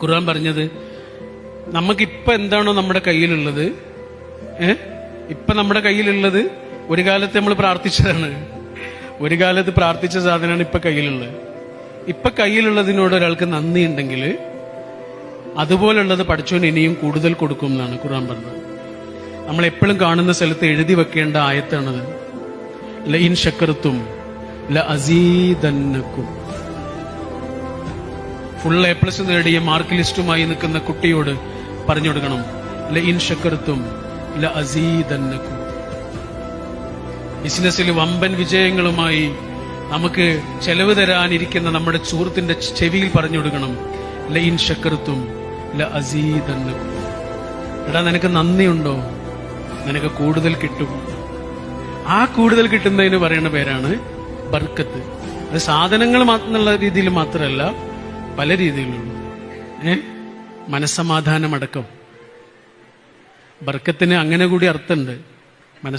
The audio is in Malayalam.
ഖുർആൻ പറഞ്ഞത് നമുക്കിപ്പൊ എന്താണോ നമ്മുടെ കയ്യിലുള്ളത്, ഇപ്പൊ നമ്മുടെ കയ്യിലുള്ളത് ഒരു കാലത്ത് നമ്മൾ പ്രാർത്ഥിച്ചതാണ്, ഒരു കാലത്ത് പ്രാർത്ഥിച്ച സാധനമാണ് ഇപ്പൊ കയ്യിലുള്ളത്. ഇപ്പൊ കയ്യിലുള്ളതിനോട് ഒരാൾക്ക് നന്ദി ഉണ്ടെങ്കിൽ അതുപോലുള്ളത് പഠിച്ചോൻ ഇനിയും കൂടുതൽ കൊടുക്കും എന്നാണ് ഖുർആൻ പറഞ്ഞത്. നമ്മൾ എപ്പോഴും കാണുന്ന സ്ഥലത്ത് എഴുതി വെക്കേണ്ട ആയത്താണത്. ലഇൻ ശക്കർത്തും ലഅസീദന്നകും. ഫുൾ A+ നേടിയ മാർക്ക് ലിസ്റ്റുമായി നിൽക്കുന്ന കുട്ടിയോട് പറഞ്ഞു കൊടുക്കണം, ലഇൻ ശക്കർത്തും ലഅസീദന്നകും. ബിസിനസ്സിൽ വമ്പൻ വിജയങ്ങളുമായി നമുക്ക് ചെലവ് തരാനിരിക്കുന്ന നമ്മുടെ സുഹൃത്തിന്റെ ചെവിയിൽ പറഞ്ഞു കൊടുക്കണം, ലഇൻ ശക്കർത്തും ലഅസീദന്നകും. എടാ, നിനക്ക് നന്ദിയുണ്ടോ? നിനക്ക് കൂടുതൽ കിട്ടും. ആ കൂടുതൽ കിട്ടുന്നതിന് പറയുന്ന പേരാണ് ബർക്കത്ത്. അത് സാധനങ്ങൾ എന്നുള്ള രീതിയിൽ മാത്രമല്ല, പല രീതിയിലുള്ള മനസ്സമാധാനമടക്കം. ബർക്കത്തിന് അങ്ങനെ കൂടി അർത്ഥമുണ്ട്.